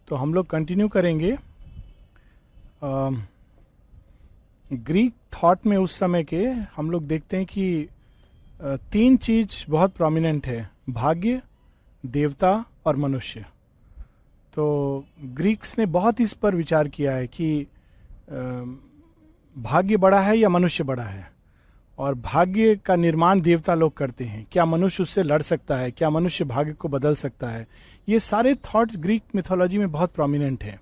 तो हम लोग कंटिन्यू करेंगे ग्रीक थॉट में। उस समय के हम लोग देखते हैं कि तीन चीज बहुत प्रोमिनेंट है, भाग्य, देवता और मनुष्य। तो ग्रीक्स ने बहुत इस पर विचार किया है कि भाग्य बड़ा है या मनुष्य बड़ा है, और भाग्य का निर्माण देवता लोग करते हैं, क्या मनुष्य उससे लड़ सकता है, क्या मनुष्य भाग्य को बदल सकता है। ये सारे थॉट्स ग्रीक मिथोलॉजी में बहुत प्रोमिनेंट हैं,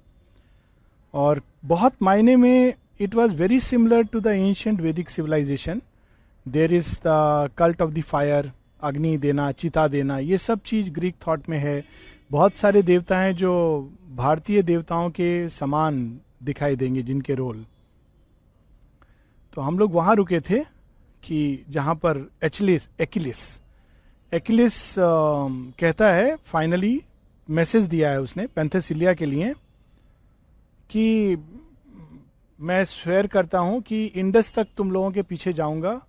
और बहुत मायने में it was very similar to the ancient Vedic civilisation. There is the cult of the fire, Agni देना, चिता देना, ये सब चीज ग्रीक थॉट में है। बहुत सारे देवता हैं जो भारतीय देवताओं के समान दिखाई देंगे, जिनके रोल। तो हम लोग वहां रुके थे कि जहां पर एक्लिस कहता है, फाइनली मैसेज दिया है उसने पेंथेसिलिया के लिए कि मैं स्वेर करता हूं कि इंडस तक तुम लोगों के पीछे जाऊंगा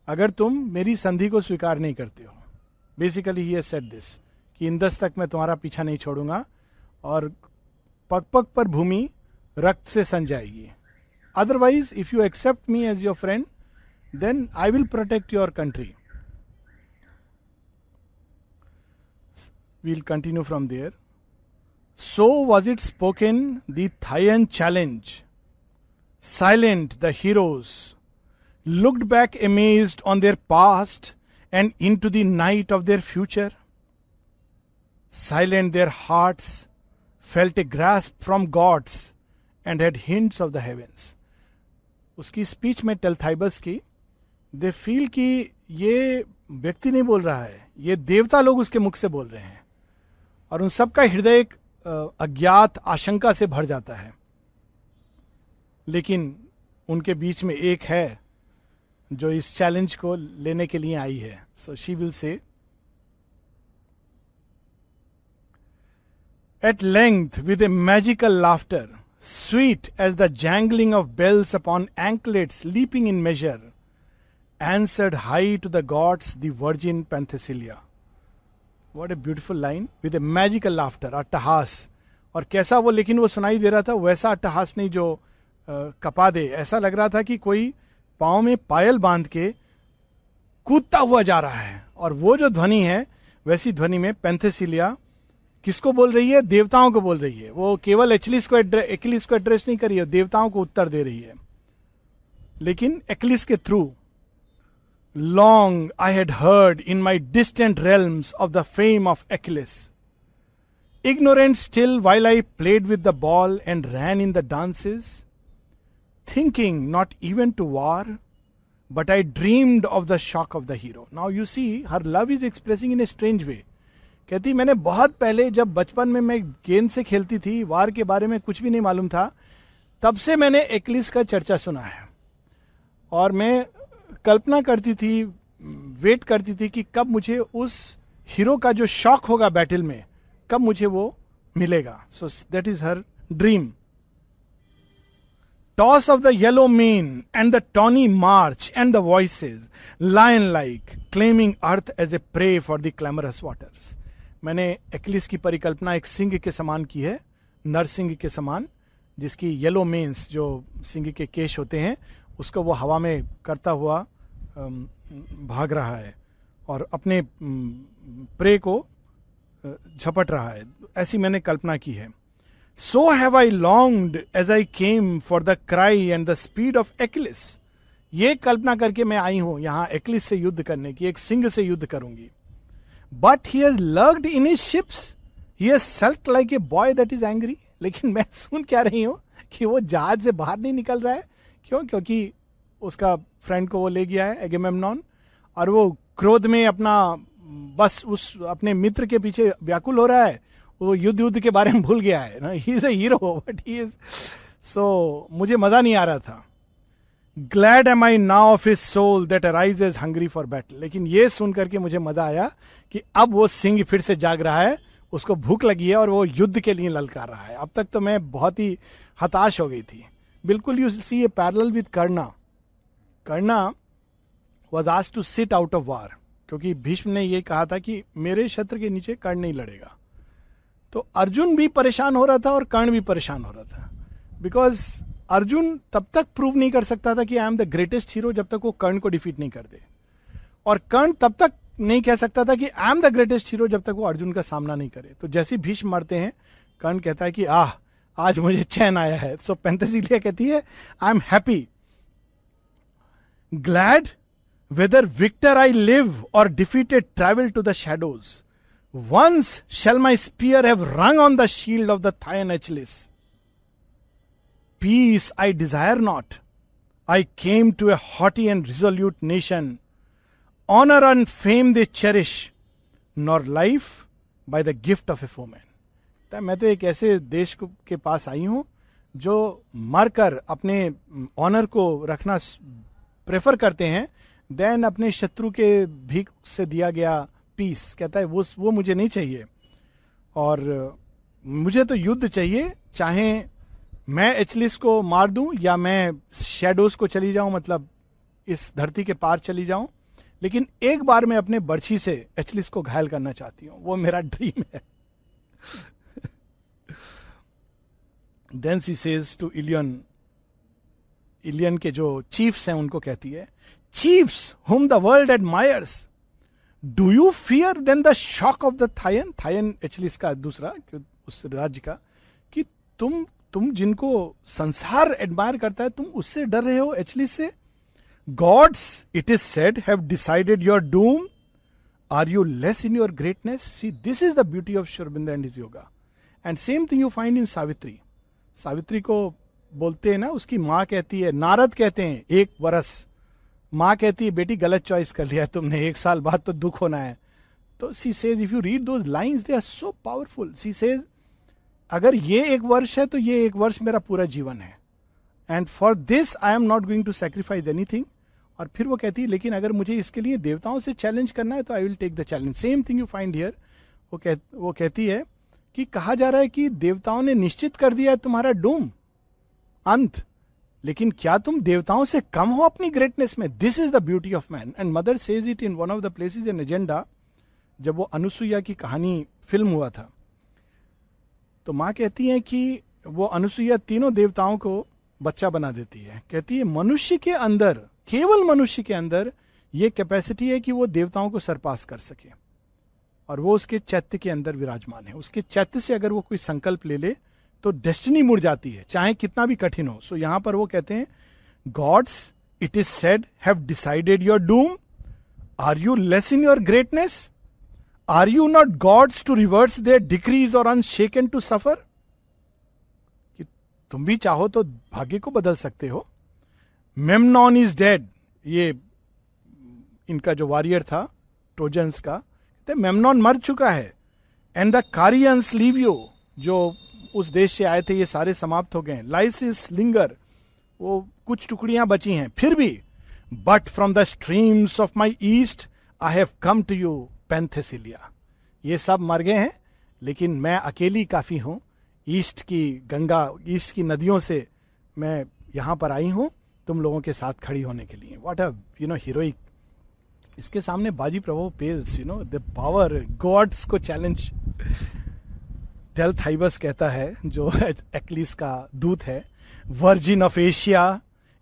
अगर तुम मेरी संधि को स्वीकार नहीं करते हो। Basically he has said this कि इंडस तक मैं तुम्हारा पीछा नहीं छोड़ूंगा, और पग पग पर भूमि रक्त से सन जाएगी। Otherwise if you accept me as your friend, then I will protect your country. We'll continue from there. So was it spoken, the Thaian challenge. Silent the heroes looked back amazed on their past and into the night of their future. Silent their hearts felt a grasp from gods and had hints of the heavens. उसकी speech में टेल्थाइबस की, they feel कि ये व्यक्ति नहीं बोल रहा है, ये देवता लोग उसके मुख से बोल रहे हैं, और उन सबका हृदय एक अज्ञात आशंका से भर जाता है। लेकिन उनके बीच में एक है जो इस चैलेंज को लेने के लिए आई है। So she will say, at length with a magical laughter sweet as the jangling of bells upon anklets leaping in measure, answered high to the gods the virgin Penthesilea. What a beautiful line, with a magical laughter, अट्टहास। और कैसा वो, लेकिन वो सुनाई दे रहा था वैसा अट्टहास नहीं जो कपा दे। ऐसा लग रहा था कि कोई पाँव में पायल बांध के कूदता हुआ जा रहा है। और वो जो ध्वनि है, वैसी ध्वनि में पेंथेसिलिया किसको बोल रही है? देवताओं को बोल रही है। वो केवल एक्लिस को एड्रेस नहीं कर रही है, देवताओं को उत्तर दे रही है, लेकिन एक्लिस के through. Long I had heard in my distant realms of the fame of Achilles. Ignorant still while I played with the ball and ran in the dances, thinking not even to war, but I dreamed of the shock of the hero. Now you see, her love is expressing in a strange way. कहती मैंने बहुत पहले, जब बचपन में मैं गेंद से खेलती थी, वार के बारे में कुछ भी नहीं मालूम था, तब से मैंने एक्लिस का चर्चा सुना है, और मैं कल्पना करती थी, वेट करती थी कि कब मुझे उस हीरो का जो शॉक होगा बैटल में, कब मुझे वो मिलेगा। So that is her dream. Toss of the yellow mane and the tawny march and the voices lion like claiming earth as a prey for the clamorous waters. मैंने Achilles की परिकल्पना एक सिंह के समान की है, नरसिंह के समान, जिसकी येलो मेन्स, जो सिंह के केश होते हैं, उसको वो हवा में करता हुआ भाग रहा है और अपने प्रे को झपट रहा है। ऐसी मैंने कल्पना की है। So have I longed as I came for the cry and the speed of Achilles. ये कल्पना करके मैं आई हूं यहां एक्लिस से युद्ध करने की, एक सिंह से युद्ध करूंगी। But he has lurked in his ships, he has sailed like a boy that is angry. लेकिन मैं सुन क्या रही हूं कि वो जहाज से बाहर नहीं निकल रहा है। क्यों? क्योंकि उसका फ्रेंड को वो ले गया है, एगेमेम्नॉन, और वो क्रोध में अपना बस उस अपने मित्र के पीछे व्याकुल हो रहा है। वो युद्ध के बारे में भूल गया है। He is a hero but he is, so मुझे मजा नहीं आ रहा था। Glad am I now of his soul that arises hungry for battle. लेकिन ये सुन करके मुझे मजा आया कि अब वो सिंह फिर से जाग रहा है, उसको भूख लगी है और वो युद्ध के लिए ललकार रहा है। अब तक तो मैं बहुत ही हताश हो गई थी। बिल्कुल you see a parallel with Karna. Karna was asked to sit out of war, क्योंकि भीष्म ने यह कहा था कि मेरे छत्र के नीचे कर्ण नहीं लड़ेगा। तो अर्जुन भी परेशान हो रहा था और कर्ण भी परेशान हो रहा था, बिकॉज अर्जुन तब तक प्रूव नहीं कर सकता था कि I am the greatest hero जब तक वो कर्ण को डिफीट नहीं कर दे, और कर्ण तब तक नहीं कह सकता था कि I am the greatest hero जब तक वो अर्जुन का सामना नहीं करे। तो जैसे ही भीष्म मरते हैं, कर्ण कहता है कि आज मुझे चैन आया है। सो पेंथेसिलिया कहती है I am happy, glad whether victor I live or defeated travel to the shadows, once shall my spear have rung on the shield of the Phthian Achilles, peace I desire not, I came to a haughty and resolute nation, honor and fame they cherish, nor life by the gift of a foeman। मैं तो एक ऐसे देश के पास आई हूं जो मरकर अपने ऑनर को रखना प्रेफर करते हैं देन अपने शत्रु के भीख से दिया गया पीस। कहता है वो मुझे नहीं चाहिए, और मुझे तो युद्ध चाहिए, चाहे मैं एचलिस को मार दूं या मैं शैडोज को चली जाऊं, मतलब इस धरती के पार चली जाऊं, लेकिन एक बार मैं अपने बर्छी से एचलिस को घायल करना चाहती हूं, वो मेरा ड्रीम है। Then she says to Ilion, Ilion के जो चीफ्स हैं उनको कहती है, chiefs whom the world admires, do you fear then the shock of the Phthian, Phthian Achilles का दूसरा उस राज्य का, कि तुम जिनको संसार एडमायर करता है तुम उससे डर रहे हो एचलिस से। Gods, it is said, have decided your doom. Are you less in your greatness? See, this is the beauty of Sri Aurobindo and his yoga. And same thing you find in Savitri. Savitri को बोलते हैं ना, उसकी माँ कहती है, नारद कहते हैं 1 वर्ष, माँ कहती है बेटी गलत चॉइस कर लिया तुमने, 1 साल बाद तो दुख होना है। तो she says, if you read those lines they are so powerful. She says अगर ये 1 वर्ष है तो ये 1 वर्ष मेरा पूरा जीवन है, and for this I am not going to sacrifice anything. और फिर वो कहती है लेकिन अगर मुझे इसके लिए देवताओं से चैलेंज करना है तो I will take the challenge. Same thing you find here. वो कहती है कि कहा जा रहा है कि देवताओं ने निश्चित कर दिया है तुम्हारा डूम, अंत, लेकिन क्या तुम देवताओं से कम हो अपनी ग्रेटनेस में? This is the beauty of man. And mother says it in one of the places in agenda. जब वो अनुसुईया की कहानी फिल्म हुआ था तो माँ कहती है कि वो अनुसुईया तीनों देवताओं को बच्चा बना देती है। कहती है मनुष्य के अंदर, केवल मनुष्य के अंदर ये कैपेसिटी है कि वो देवताओं को सरपास कर सके, और वो उसके चैत्य के अंदर विराजमान है। उसके चैत्य से अगर वो कोई संकल्प ले ले तो डेस्टिनी मुड़ जाती है, चाहे कितना भी कठिन हो। सो यहां पर वो कहते हैं gods it is said have decided your doom, are you less in your greatness, are you not gods to reverse their decrees और अनशेकन टू सफर। कि तुम भी चाहो तो भाग्य को बदल सकते हो। मेमनॉन इज डेड, ये इनका जो वॉरियर था ट्रोजन्स का, मेमनॉन मर चुका है। एंड द कारियंस लीव यू, जो उस देश से आए थे ये सारे समाप्त हो गए। लाइसिस लिंगर, वो कुछ टुकड़ियां बची हैं फिर भी। But from the streams of my east I have come to you Penthesilea. ये सब मर गए हैं लेकिन मैं अकेली काफी हूं। ईस्ट की गंगा, ईस्ट की नदियों से मैं यहां पर आई हूं तुम लोगों के साथ खड़ी होने के लिए। What a heroic. इसके सामने Baji Prabhu pales, the power, gods को चैलेंज। टेलथाइबस कहता है, जो एक्लिस का दूत है, virgin of Asia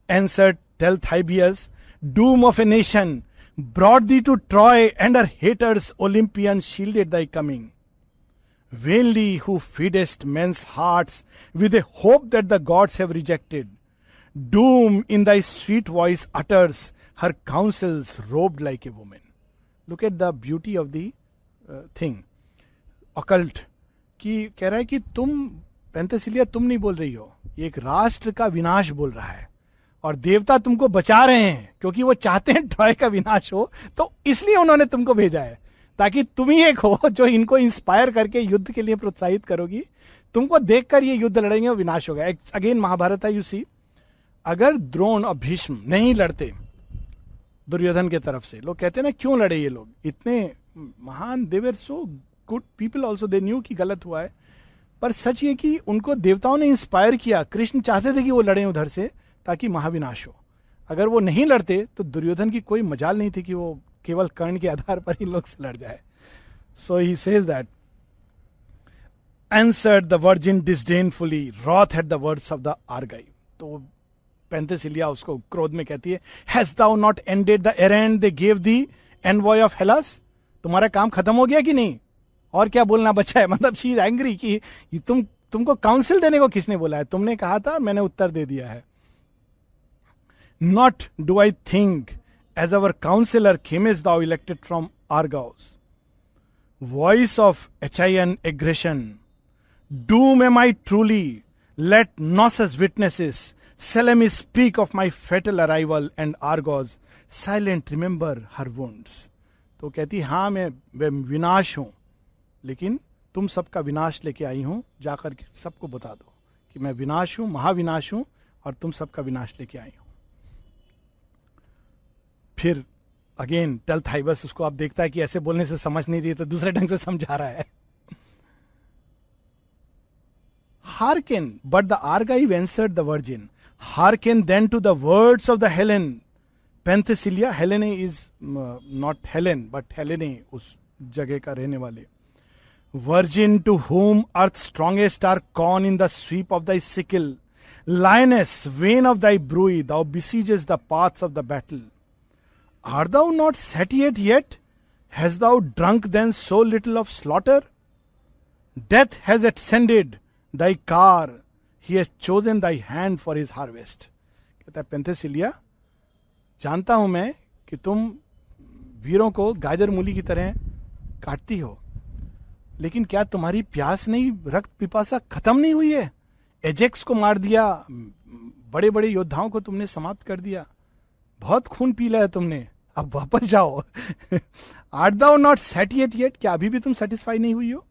answered Talthybius, doom of a nation brought thee to Troy and her haters Olympian shielded thy coming. Vainly who feedest men's hearts with a hope that the gods have rejected. Doom in thy sweet voice utters her counsels robed like a woman. Look at the beauty of the thing. Occult. कि कह रहा है कि तुम Penthesilea तुम नहीं बोल रही हो, ये एक राष्ट्र का विनाश बोल रहा है, और देवता तुमको बचा रहे हैं क्योंकि वो चाहते हैं ट्रॉय का विनाश हो, तो इसलिए उन्होंने तुमको भेजा है ताकि तुम ही एक हो जो इनको इंस्पायर करके युद्ध के लिए प्रोत्साहित करोगी। तुमको देखकर ये युद्ध लड़ेंगे और विनाश होगा। अगेन महाभारत है, यू सी, अगर द्रोण और भीष्म नहीं लड़ते दुर्योधन के तरफ से, लोग कहते हैं ना क्यों लड़े ये लोग, इतने महान, they were so good people also, they knew कि गलत हुआ है। पर सच ये कि उनको देवताओं ने इंस्पायर किया, कृष्ण चाहते थे कि वो लड़े उधर से ताकि महाविनाश हो। अगर वो नहीं लड़ते तो दुर्योधन की कोई मजाल नहीं थी कि वो केवल कर्ण के आधार पर ही लोग से लड़ जाए। So he says that answered the virgin disdainfully, wrath at the words of the Argive. तो पेंथेसिलिया उसको क्रोध में कहती है, Hast thou not ended the errand they gave thee, envoy of Hellas? तुम्हारा काम खत्म हो गया कि नहीं, और क्या बोलना बचा है? मतलब शी इज एंग्री कि तुमको काउंसिल देने को किसने बोला है, तुमने कहा था, मैंने उत्तर दे दिया है. Not do I think as our counselor camest thou elected from Argos. Voice of Achaean aggression. Doom am I truly. Let Knossos witnesses. Salamis speak of my fatal arrival and Argos. Silent remember her wounds. तो कहती हाँ मैं विनाश हूं, लेकिन तुम सबका विनाश लेके आई हूं, जाकर सबको बता दो कि मैं विनाश हूं, महाविनाश हूं, और तुम सबका विनाश लेके आई हूं. फिर अगेन टेल्थाइबस उसको आप देखता है कि ऐसे बोलने से समझ नहीं रही है, तो दूसरे ढंग से समझा रहा है. Hearken, but the Argive answered the virgin. Hearken then to the words of the Hellen. Penthesilea, Helene is not Helen, but Helene, उस जगह का रहने वाले. Virgin to whom earth's strongest are gone in the sweep of thy sickle. Lioness, vain of thy bruit, thou besieges the paths of the battle. Art thou not satiate yet? Hast thou drunk then so little of slaughter? Death has ascended thy car, he has chosen thy hand for his harvest. कहता है Penthesilea, जानता हूं मैं कि तुम वीरों को गाजर मूली की तरह काटती हो, लेकिन क्या तुम्हारी प्यास नहीं, रक्त पिपासा खत्म नहीं हुई है? एजेक्स को मार दिया, बड़े बड़े योद्धाओं को तुमने समाप्त कर दिया, बहुत खून पी लिया तुमने, अब वापस जाओ. Art thou not satiate yet? क्या अभी भी तुम सेटिस्फाई नहीं हुई हो?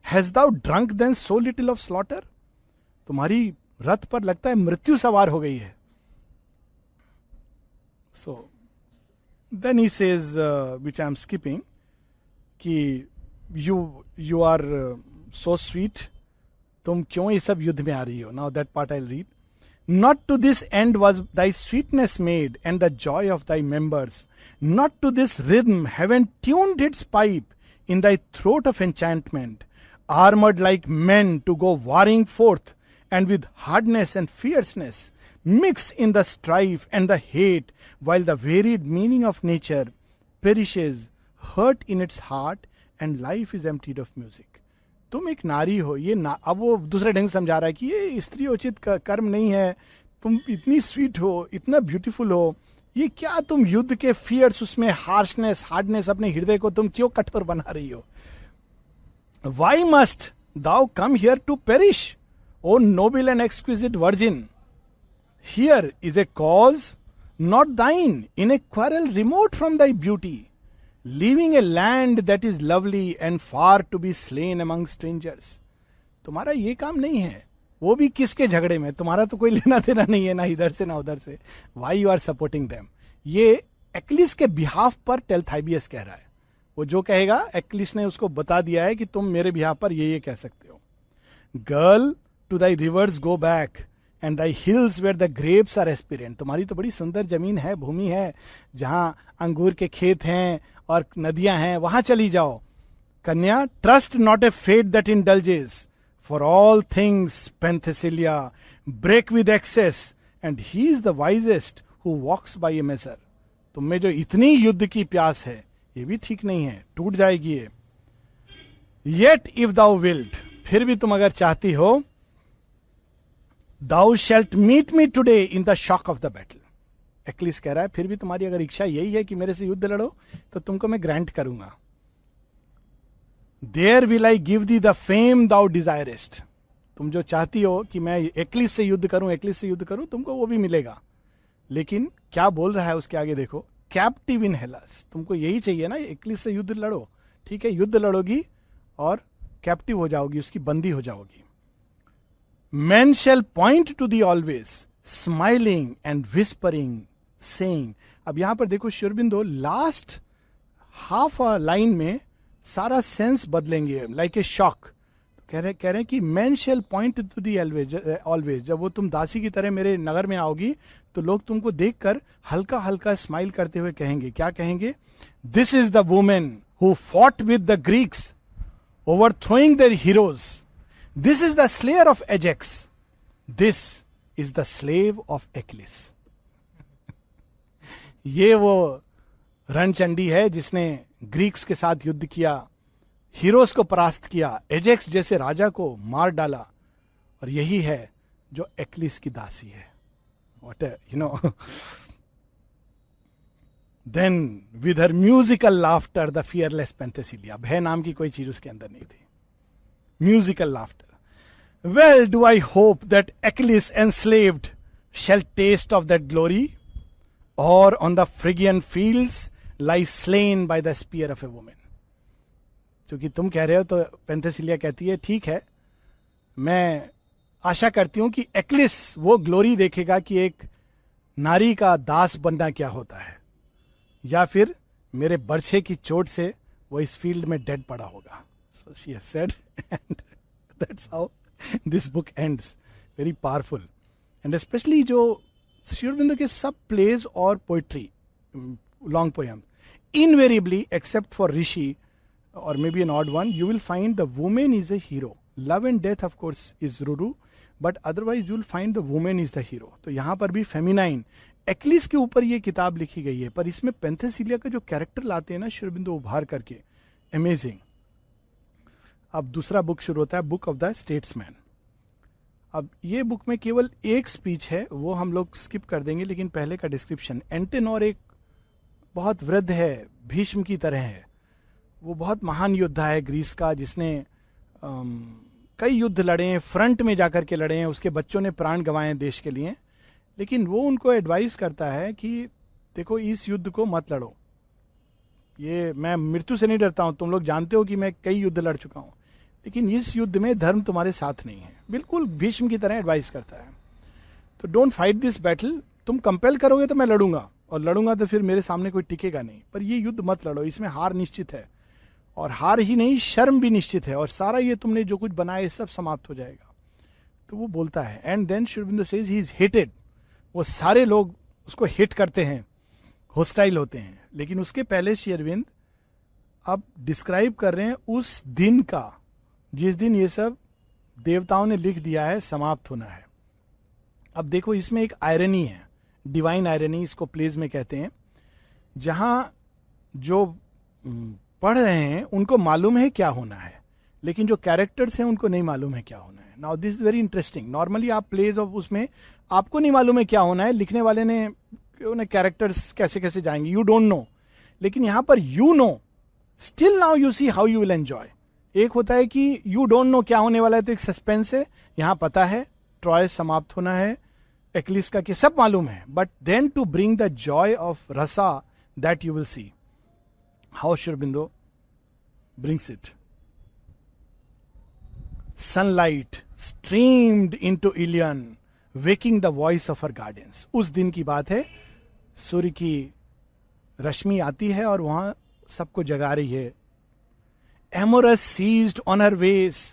Hast thou drunk then so little of slaughter? तुम्हारी रथ पर लगता है मृत्यु सवार हो गई है. So then he says, which I am skipping, कि you are so sweet, तुम क्यों ये सब युद्ध में आ रही हो? Now that part I'll read. Not to this end was thy sweetness made, and the joy of thy members. Not to this rhythm heaven tuned its pipe in thy throat of enchantment, armored like men to go warring forth, and with hardness and fierceness mix in the strife and the hate, while the varied meaning of nature perishes, hurt in its heart, and life is emptied of music. तुम एक नारी हो, ये अब वो दूसरे ढंग से समझा रहा है कि ये स्त्री उचित कर्म नहीं है, तुम इतनी स्वीट हो, इतना ब्यूटीफुल हो, ये क्या तुम युद्ध के फियर्स, उसमें हार्शनेस, हार्डनेस, अपने हृदय को तुम क्यों कठोर बना रही हो? Why must thou come here to perish, O noble and exquisite virgin? Here is a cause not thine, in a quarrel remote from thy beauty, leaving a land that is lovely and far to be slain among strangers. तुम्हारा ये काम नहीं है, वो भी किसके झगड़े में, तुम्हारा तो कोई लेना देना नहीं है, ना इधर से ना उधर से. Why you are supporting them? ये एक्लिस के बिहाफ पर टेल्थाइबियस कह रहा है. वो जो कहेगा, एक्लिस ने उसको बता दिया है कि तुम मेरे बिहाफ पर ये कह सकते हो. Girl, to thy rivers go back, and thy hills where the grapes are aspirant. तुम्हारी तो बड़ी सुंदर जमीन है, भूमि है, जहां अंगूर के खेत हैं और नदियां हैं, वहां चली जाओ. कन्या, trust not a fate that indulges, for all things Penthesilea break with excess, and he is the wisest who walks by a measure. तुम में जो इतनी युद्ध की प्यास है, ये भी ठीक नहीं है, टूट जाएगी ये. येट इफ दाउ विल्ट, फिर भी तुम अगर चाहती हो, thou shalt meet me today in the shock of the battle. Achilles कह रहा है, फिर भी तुम्हारी अगर इच्छा यही है कि मेरे से युद्ध लड़ो, तो तुमको मैं ग्रांट करूंगा. There will I give thee the fame thou desirest. तुम जो चाहती हो कि मैं एक्लिस से युद्ध करूं, एक्लिस से युद्ध करूं, तुमको वो भी मिलेगा. लेकिन क्या बोल रहा है उसके आगे देखो, कैप्टिव इन हेलस. तुमको यही चाहिए ना, एक्लिस से युद्ध लड़ो, ठीक है, युद्ध लड़ोगी और कैप्टिव हो जाओगी, उसकी बंदी हो जाओगी. Men shall point to thee always, smiling and whispering, saying. अब यहां पर देखो Sri Aurobindo, last half a line में सारा सेंस बदलेंगे, लाइक ए शॉक. कह रहे हैं कि men shall point to thee always. जब वो तुम दासी की तरह मेरे नगर में आओगी, तो लोग तुमको देखकर हल्का हल्का स्माइल करते हुए कहेंगे. क्या कहेंगे? This is the woman who fought with the Greeks, overthrowing their heroes. This is the slayer of Ajax, this is the slave of Achilles. ये वो रणचंडी है जिसने ग्रीक्स के साथ युद्ध किया, हीरोज को परास्त किया, एजेक्स जैसे राजा को मार डाला, और यही है जो एक्लिस की दासी है. What you know. Then with her musical laughter the fearless Penthesilea, भय नाम की कोई चीज उसके अंदर नहीं थी. Musical laughter. Well do I hope that Achilles enslaved shall taste of that glory, or on the Phrygian fields lie slain by the spear of a woman. क्योंकि तुम कह रहे हो तो पेंथेसिलिया कहती है ठीक है, मैं आशा करती हूं कि एक्लिस वो ग्लोरी देखेगा कि एक नारी का दास बनना क्या होता है, या फिर मेरे बर्छे की चोट से वो इस फील्ड में डेड पड़ा होगा. So she has said, and that's how this book ends. Very powerful. And specially जो श्री अरबिंदो के सब प्लेज और poetry, long poem, invariably except for Rishi or maybe an odd one, you will find the woman is a hero. Love and Death of course is Ruru, but otherwise you will find the woman is the hero. तो यहाँ पर भी feminine Achilles के ऊपर ये किताब लिखी गई है, पर इसमें पेंथेसिलिया का जो कैरेक्टर लाते हैं ना श्री अरबिंदो उभार करके, अमेजिंग. अब दूसरा बुक शुरू होता है, बुक ऑफ द स्टेट्समैन. अब ये बुक में केवल एक स्पीच है, वो हम लोग स्किप कर देंगे, लेकिन पहले का डिस्क्रिप्शन. एंटेनोर एक बहुत वृद्ध है, भीष्म की तरह है. वो बहुत महान योद्धा है ग्रीस का, जिसने कई युद्ध लड़े हैं, फ्रंट में जाकर के लड़े हैं, उसके बच्चों ने प्राण गंवाए हैं देश के लिए. लेकिन वो उनको एडवाइस करता है कि देखो इस युद्ध को मत लड़ो, ये मैं मृत्यु से नहीं डरता हूं, तुम लोग जानते हो कि मैं कई युद्ध लड़ चुका हूं, लेकिन इस युद्ध में धर्म तुम्हारे साथ नहीं है. बिल्कुल भीष्म की तरह एडवाइस करता है. तो डोंट फाइट दिस बैटल, तुम कंपेल करोगे तो मैं लड़ूंगा, और लड़ूंगा तो फिर मेरे सामने कोई टिकेगा नहीं, पर ये युद्ध मत लड़ो, इसमें हार निश्चित है, और हार ही नहीं शर्म भी निश्चित है, और सारा ये तुमने जो कुछ बनाया सब समाप्त हो जाएगा. तो वो बोलता है. And then Shri Aurobindo says he is hated. वो सारे लोग उसको हिट करते हैं, होस्टाइल होते हैं. लेकिन उसके पहले श्री अरविंद अब डिस्क्राइब कर रहे हैं उस दिन का जिस दिन ये सब देवताओं ने लिख दिया है समाप्त होना है. अब देखो इसमें एक आयरनी है, डिवाइन आयरनी इसको प्लेज में कहते हैं, जहां जो पढ़ रहे हैं उनको मालूम है क्या होना है, लेकिन जो कैरेक्टर्स हैं उनको नहीं मालूम है क्या होना है. Now this is very interesting. Normally आप प्लेज ऑफ उसमें आपको नहीं मालूम है क्या होना है, लिखने वाले ने कैरेक्टर्स कैसे कैसे जाएंगे, यू डोंट नो. लेकिन यहां पर you know, still now you see how you will enjoy. एक होता है कि यू डोंट नो क्या होने वाला है, तो एक सस्पेंस है. यहां पता है ट्रॉय समाप्त होना है, एक्लिस का कि सब मालूम है, but then to bring the joy of rasa that you will see how Sri Aurobindo brings it. Sunlight streamed into Ilion, waking the voice of her gardens. उस दिन की बात है, सूर्य की रश्मि आती है और वहां सबको जगा रही है. Amorous seized on her ways,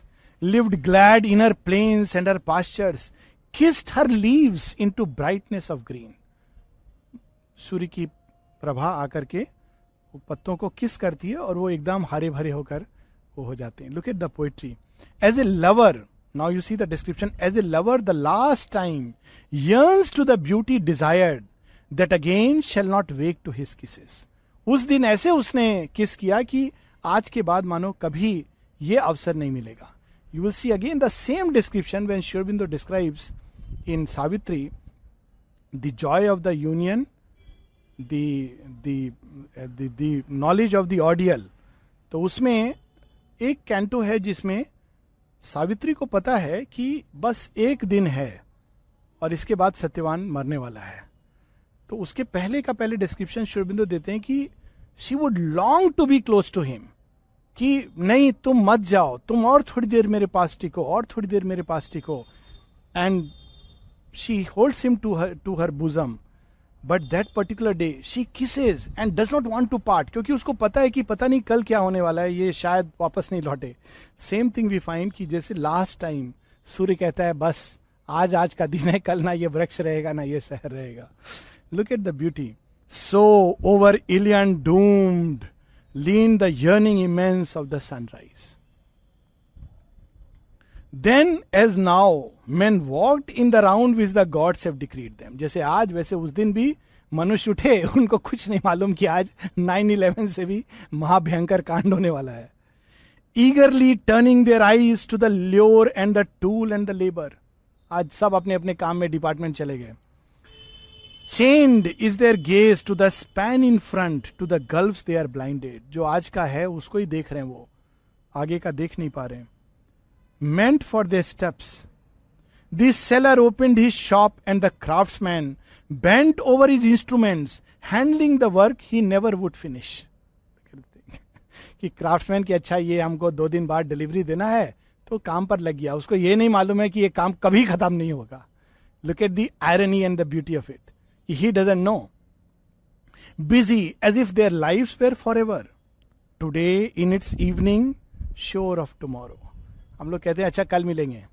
lived glad in her plains and her pastures, kissed her leaves into brightness of green. सूर्य की प्रभा आकर के वो पत्तों को किस करती है और वो एकदम हरे भरे होकर वो हो जाते हैं. Look at the poetry. As a lover, now you see the description, as a lover the last time yearns to the beauty desired that again shall not wake to his kisses. उस दिन ऐसे उसने किस किया कि आज के बाद मानो कभी ये अवसर नहीं मिलेगा. You will see again the same description when Sri Aurobindo describes in Savitri the joy of the union, the knowledge of the ordeal. तो उसमें एक कैंटो है जिसमें सावित्री को पता है कि बस एक दिन है और इसके बाद सत्यवान मरने वाला है. तो उसके पहले का पहले डिस्क्रिप्शन श्री अरबिंदो देते हैं कि she would long to be close to him, कि नहीं तुम मत जाओ, तुम और थोड़ी देर मेरे पास टिको, और थोड़ी देर मेरे पास टिको. And she holds him to her bosom. But that particular day she kisses and does not want to part, क्योंकि उसको पता है कि पता नहीं कल क्या होने वाला है, ये शायद वापस नहीं लौटे. सेम थिंग वी फाइंड कि जैसे लास्ट टाइम सूर्य कहता है बस आज का दिन है, कल ना ये वृक्ष रहेगा ना ये शहर रहेगा. Look at the beauty. So over Ilion doomed lean the yearning immense of the sunrise. Then as now men walked in the round which the gods have decreed them. जैसे आज वैसे उस दिन भी मनुष्य उठे, उनको कुछ नहीं मालूम कि आज 9/11 से भी महाभयंकर कांड होने वाला है. Eagerly turning their eyes to the lure and the tool and the labor. आज सब अपने अपने काम में डिपार्टमेंट चले गए. Chained is their gaze to the span in front, to the gulfs they are blinded. जो आज का है उसको ही देख रहे हैं, वो आगे का देख नहीं पा रहे हैं. Meant for their steps. The seller opened his shop and the craftsman bent over his instruments, handling the work he never would finish. कि क्राफ्ट्समैन की अच्छा ये हमको 2 दिन बाद डिलीवरी देना है, तो काम पर लग गया. उसको ये नहीं मालूम है कि ये काम कभी खत्म नहीं होगा. Look at the irony and the beauty of it. He doesn't know. Busy as if their lives were forever. Today in its evening, sure of tomorrow. हम लोग कहते हैं अच्छा कल मिलेंगे.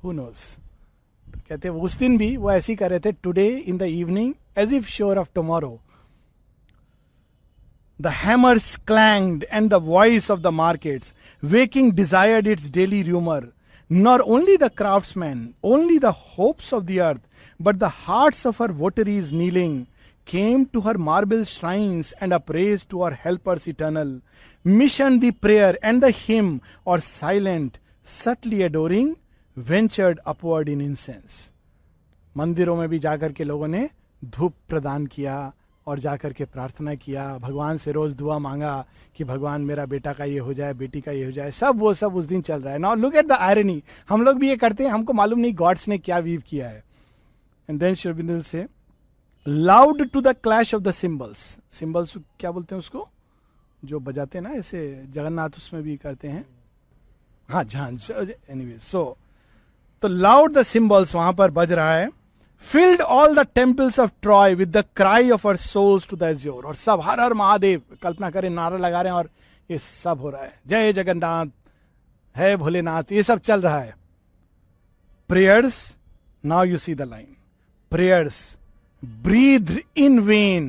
Who knows? तो कहते हैं उस दिन भी वो ऐसे ही कर रहे थे. Today in the evening, as if sure of tomorrow. The hammers clanged and the voice of the markets, waking desired its daily rumor. Nor only the craftsmen, only the hopes of the earth, but the hearts of her votaries kneeling, came to her marble shrines and upraised to her helpers eternal. Missioned the prayer and the hymn, or silent, subtly adoring, ventured upward in incense. मंदिरों में भी जाकर के लोगों ने धूप प्रदान किया और जाकर के प्रार्थना किया, भगवान से रोज दुआ मांगा कि भगवान मेरा बेटा का ये हो जाए, बेटी का ये हो जाए. सब वो सब उस दिन चल रहा है. Now look at the irony. हम लोग भी ये करते हैं, हमको मालूम नहीं गॉड्स ने क्या वीव किया है. And then Shri Aurobindo says loud to the clash of the cymbals. Cymbals क्या बोलते हैं उसको, जो बजाते हैं ना ऐसे, जगन्नाथ उसमें भी करते हैं, हाँ झांझ. एनीवे सो तो लाउड द सिंबल्स वहां पर बज रहा है. Filled all the temples of Troy with the cry of our souls to the azure. और सब हर हर महादेव कल्पना करें नारा लगा रहे हैं और ये सब हो रहा है. जय जगन्नाथ, है भोलेनाथ, ये सब चल रहा है. Prayers, now you see the line. Prayers breathed in vain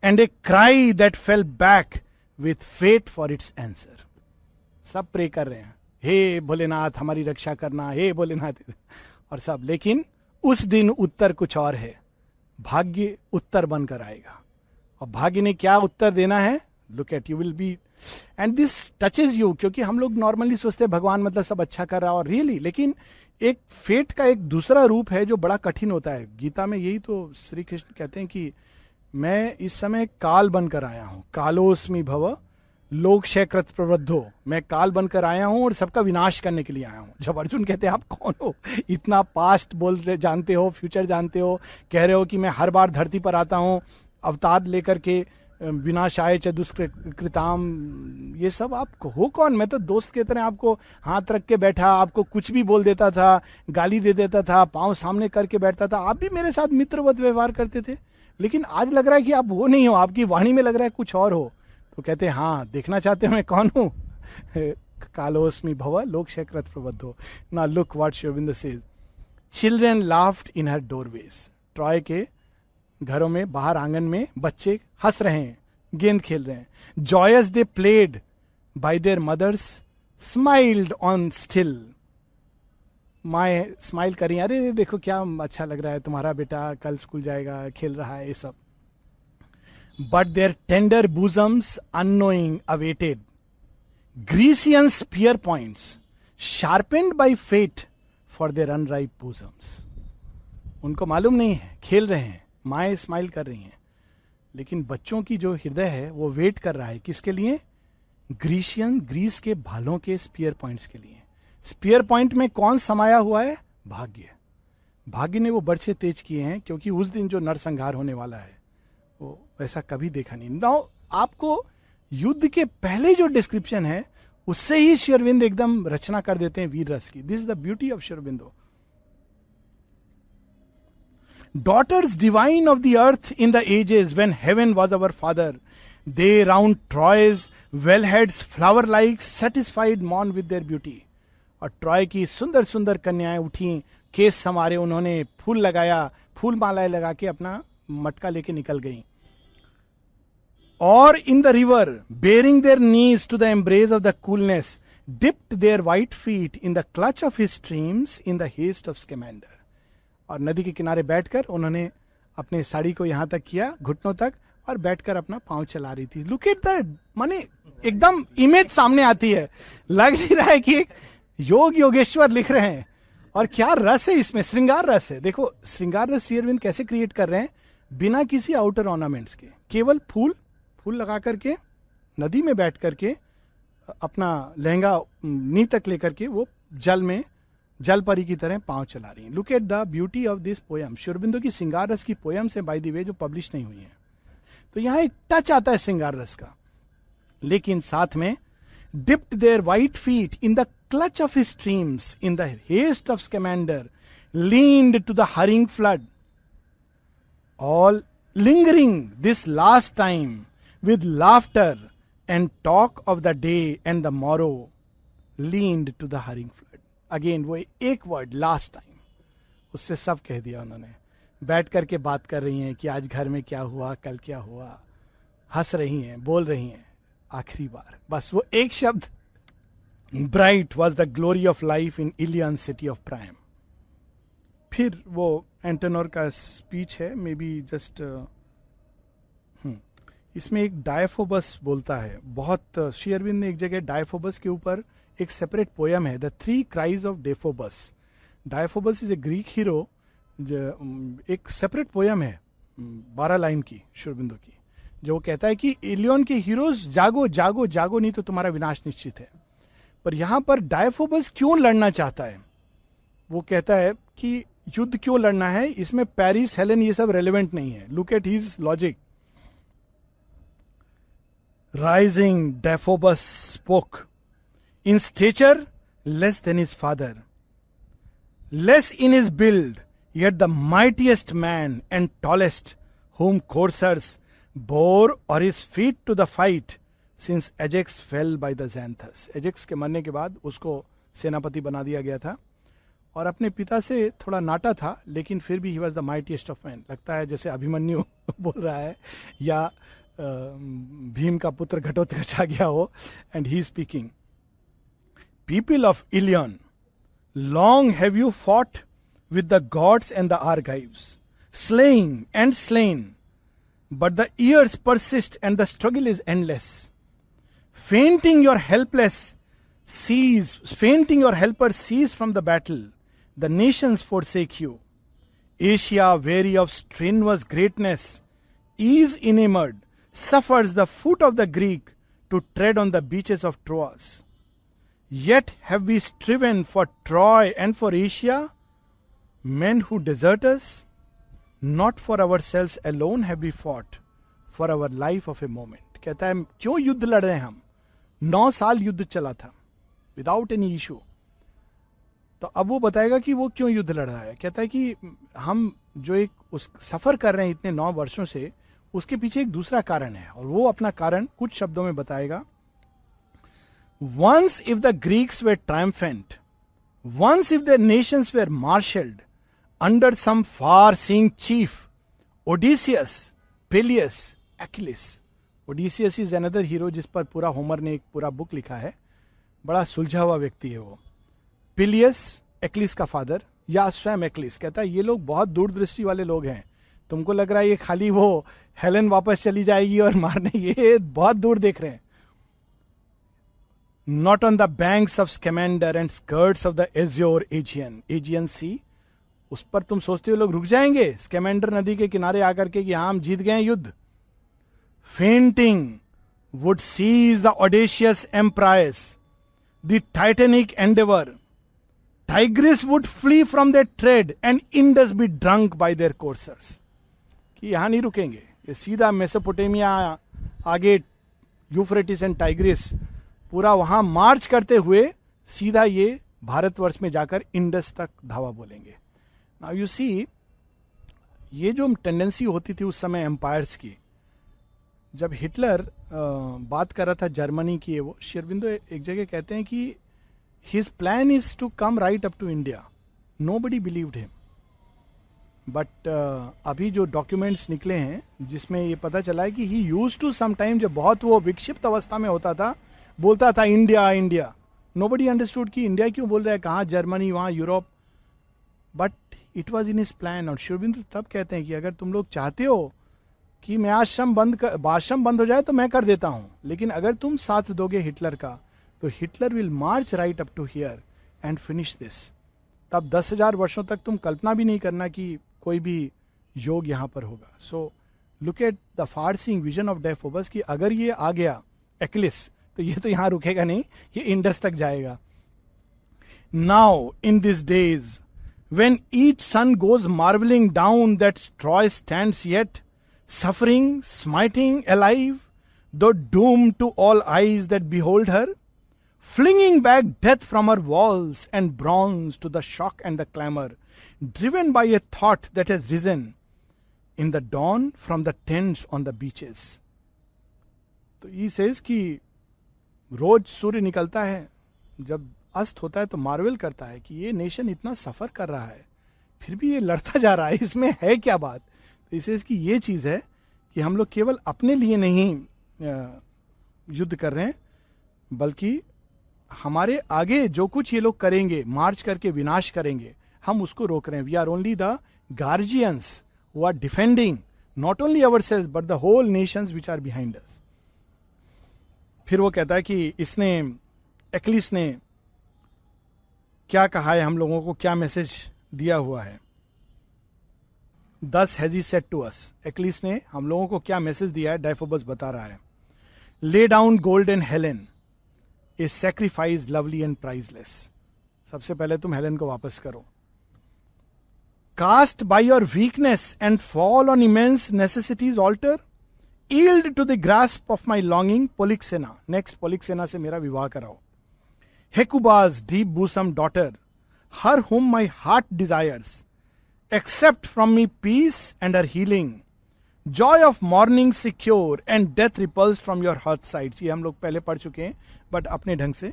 and a cry that fell back with fate for its answer. सब प्रे कर रहे हैं, हे भोलेनाथ हमारी रक्षा करना, हे भोलेनाथ, और सब. लेकिन उस दिन उत्तर कुछ और है. भाग्य उत्तर बनकर आएगा. और भाग्य ने क्या उत्तर देना है, look eight, you will be, and this touches you. क्योंकि हम लोग नॉर्मली सोचते हैं भगवान मतलब सब अच्छा कर रहा है, और रियली, लेकिन एक फेट का एक दूसरा रूप है जो बड़ा कठिन होता है. गीता में यही तो श्री कृष्ण कहते हैं कि मैं इस समय काल बनकर आया हूं. कालोस्मि भव लोक क्षयकृत प्रवृद्धो. मैं काल बनकर आया हूं और सबका विनाश करने के लिए आया हूं. जब अर्जुन कहते हैं आप कौन हो, इतना पास्ट बोल रहे, जानते हो, फ्यूचर जानते हो, कह रहे हो कि मैं हर बार धरती पर आता हूं अवतार लेकर के, विनाशाय च दुष्कृताम, ये सब आप हो कौन. मैं तो दोस्त की तरह आपको हाथ रख के बैठा, आपको कुछ भी बोल देता था, गाली दे देता था, पांव सामने करके बैठता था, आप भी मेरे साथ मित्रवत व्यवहार करते थे. लेकिन आज लग रहा है कि आप वो नहीं हो, आपकी वाणी में लग रहा है कुछ और हो. तो कहते हैं हाँ देखना चाहते हो मैं कौन हूं. कालोस्मि भव लोक क्षयकृत प्रबद्धो. ना look what Shri Aurobindo says. Children laughed in her doorways. Troy के घरों में बाहर आंगन में बच्चे हंस रहे हैं, गेंद खेल रहे हैं. Joyous they played by their mothers, smiled on still. माए स्माइल करी, अरे देखो क्या अच्छा लग रहा है, तुम्हारा बेटा कल स्कूल जाएगा, खेल रहा है, ये सब. But their tender bosoms unknowing awaited Grecian spear points sharpened by fate for their unripe bosoms. उनको मालूम नहीं है, खेल रहे हैं, माएं स्माइल कर रही हैं, लेकिन बच्चों की जो हृदय है वो वेट कर रहा है किसके लिए, ग्रीशियन, ग्रीस के भालों के स्पीयर पॉइंट्स के लिए. स्पीयर पॉइंट में कौन समाया हुआ है, भाग्य. भाग्य ने वो बर्छे तेज किए हैं, क्योंकि उस दिन जो नरसंहार होने वाला है वो वैसा कभी देखा नहीं. नाउ आपको युद्ध के पहले जो डिस्क्रिप्शन है उससे ही श्री अरविंद एकदम रचना कर देते हैं वीर रस की. This is the beauty of Shri Aurobindo. Daughters divine of the earth in the ages when heaven was our father, they round Troy's wellheads flower like satisfied mourn with their beauty. और ट्रॉय की सुंदर सुंदर कन्याएं उठी, केस संवारे उन्होंने, फूल लगाया, फूल मालाएं लगा के अपना मटका लेके निकल गई. और in the river baring their knees to the embrace of the coolness dipped their white feet in the clutch of his streams in the haste of Scamander. और नदी के किनारे बैठकर उन्होंने अपने साड़ी को यहां तक किया, घुटनों तक, और बैठकर अपना पांव चला रही थी. लुक एट द, माने एकदम इमेज सामने आती है, लग नहीं रहा है कि एक योगेश्वर लिख रहे हैं. और क्या रस है इसमें, श्रृंगार रस है. देखो श्रृंगार रस श्री अरविंद कैसे क्रिएट कर रहे हैं, बिना किसी आउटर ऑर्नामेंट्स के, केवल फूल लगा करके, नदी में बैठ करके, अपना लहंगा नी तक लेकर के वो जल में जल परी की तरह पांव चला रही हैं. Look at the beauty of this poem. Shri Aurobindo की श्रृंगार रस की पोयम्स है बाय द वे, जो पब्लिश नहीं हुई है. तो यहां एक टच आता है श्रृंगार रस का, लेकिन साथ में dipped their white feet in the clutch of his streams in the haste of Scamander, leaned to the hurrying flood, all lingering this last time with laughter and talk of the day and the morrow, leaned to the hurrying flood. Again वो एक word last time, उससे सब कह दिया उन्होंने. बैठ करके बात कर रही हैं कि आज घर में क्या हुआ, कल क्या हुआ, हंस रही हैं, बोल रही हैं. आखिरी बार बस वो एक शब्द, bright was the glory of life in Ilion city of Priam. फिर वो एंटेनोर का स्पीच है, मे बी जस्ट इसमें एक डायफोबस बोलता है. बहुत श्री अरविंद ने एक जगह डायफोबस के ऊपर एक सेपरेट पोयम है, the 3 cries of Deiphobus. Deiphobus is a Greek hero. एक सेपरेट पोयम है 12 लाइन की श्री अरविंदो की, जो कहता है कि इलियन के हीरोज जागो जागो जागो, नहीं तो तुम्हारा विनाश निश्चित है. पर यहां पर डायफोबस क्यों लड़ना चाहता है, वो कहता है कि युद्ध क्यों लड़ना है, इसमें पेरिस, हेलेन, ये सब रेलेवेंट नहीं है. Look at his logic. Rising Deiphobus spoke, in stature less than his father, less in his build, yet the mightiest man and tallest, whom coursers bore or his feet to the fight, since Ajax fell by the Xanthus. Ajax के मरने के बाद उसको सेनापति बना दिया गया था, और अपने पिता से थोड़ा नाटा था, लेकिन फिर भी he was the mightiest of men. लगता है जैसे अभिमन्यु बोल रहा है, या भीम का पुत्र घटोत्कच आ गया हो. And he is speaking. People of Ilion, long have you fought with the gods and the Argives, slaying and slain, but the years persist and the struggle is endless. Fainting your helpers cease from the battle, the nations forsake you. Asia, weary of strenuous greatness, is enamored, suffers the foot of the Greek to tread on the beaches of Troas. Yet have we striven for Troy and for Asia, men who desert us, not for ourselves alone have we fought, for our life of a moment. कहता है क्यों युद्ध लड़ रहे हैं हम, 9 साल युद्ध चला था विदाउट एनी इशू. तो अब वो बताएगा कि वो क्यों युद्ध लड़ रहा है. कहता है कि हम जो एक उस सफर कर रहे हैं इतने 9 वर्षों से, उसके पीछे एक दूसरा कारण है, और वो अपना कारण कुछ शब्दों में बताएगा. Once if the Greeks were triumphant, once if their nations were marshaled under some far-seeing chief, Odysseus, Peleus, Achilles. Odysseus is another hero जिस पर पूरा होमर ने एक पूरा बुक लिखा है. बड़ा सुलझा हुआ व्यक्ति है वो. Peleus, Achilles का फादर, या स्वयं Achilles. कहता है ये लोग बहुत दूरदृष्टि वाले लोग हैं, तुमको लग रहा है ये खाली वो हेलेन वापस चली जाएगी और मारने, ये बहुत दूर देख रहे हैं. Not on the banks of Scamander and skirts of the azure Aegean Sea. उस पर तुम सोचते हो लोग रुक जाएंगे स्कैमेंडर नदी के किनारे आकर के कि हम जीत गए युद्ध. Fainting would seize the audacious emprise, the titanic endeavor. Tigris would flee from their tread and Indus be drunk by their coursers. कि यहां नहीं रुकेंगे, ये सीधा मेसोपोटामिया आगे यूफ्रेटिस एंड टाइग्रिस पूरा वहां मार्च करते हुए सीधा ये भारतवर्ष में जाकर इंडस तक धावा बोलेंगे. नाउ यू सी, ये जो टेंडेंसी होती थी उस समय एम्पायर्स की, जब हिटलर बात कर रहा था जर्मनी की, वो श्री अरविंदो एक जगह कहते हैं कि his plan is to come right up to India. Nobody believed him, but अभी जो डॉक्यूमेंट्स निकले हैं जिसमें ये पता चला है कि he used to some time, जब बहुत वो विक्षिप्त अवस्था में होता था, बोलता था इंडिया इंडिया. नोबडी अंडरस्टूड कि इंडिया क्यों बोल रहा है, कहाँ जर्मनी, वहाँ Europe, but it was in his plan. और श्री अरविंद तब कहते हैं कि अगर तुम लोग चाहते हो कि मैं आश्रम बंद हो जाए तो मैं कर देता हूं, लेकिन अगर तुम साथ दोगे हिटलर का तो Hitler will march right up to here and finish this. तब 10,000 वर्षों तक तुम कल्पना भी नहीं करना कि कोई भी योग यहां पर होगा. So look at the far seeing vision of Deiphobus कि अगर ये आ गया एक्लिस तो ये तो यहां रुकेगा नहीं, ये इंडस तक जाएगा. Now in this days when each sun goes marveling down that Troy stands yet, suffering, smiting, alive, though doomed to all eyes that behold her, flinging back death from her walls and bronze to the shock and the clamor, driven by a thought that has risen in the dawn from the tents on the beaches. तो he says कि रोज सूर्य निकलता है, जब अस्त होता है तो marvel करता है कि ये नेशन इतना सफर कर रहा है, फिर भी ये लड़ता जा रहा है, इसमें है क्या बात. तो इसे इसकी ये चीज है कि हम लोग केवल अपने लिए नहीं युद्ध कर रहे हैं, बल्कि हमारे आगे जो कुछ ये लोग करेंगे, मार्च करके विनाश करेंगे, हम उसको रोक रहे हैं. We are only the guardians who are defending not only ourselves but the whole nations which are behind us. फिर वो कहता है कि इसने, एक्लिस ने क्या कहा है, हम लोगों को क्या मैसेज दिया हुआ है. Thus has he said to us. Achilles ने हम लोगों को क्या मैसेज दिया है, डायफोबस बता रहा है. Lay down gold and Helen, a sacrifice lovely and priceless. सबसे पहले तुम हेलेन को वापस करो. Cast by your weakness and fall on immense necessity's altar, yield to the grasp of my longing Polyxena. Next Polyxena से मेरा विवाह कराओ. Hecuba's deep bosom daughter, her whom my heart desires, accept from me peace and her healing, joy of morning secure and death repulsed from your hearth sides. ये हम लोग पहले पढ़ चुके हैं, बट अपने ढंग से.